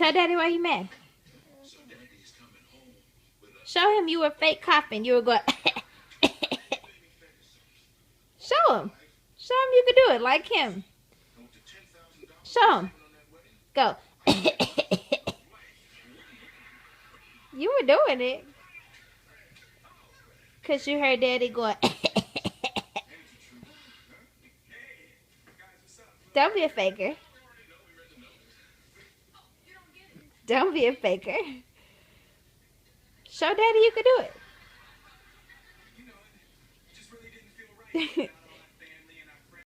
Tell Daddy why you mad. Show him you were fake coughing. You were going. Show him. Show him you can do it like him. Show him. Go. You were doing it. Because you heard Daddy going. Don't be a faker. Don't be a faker. Show Daddy you can do it.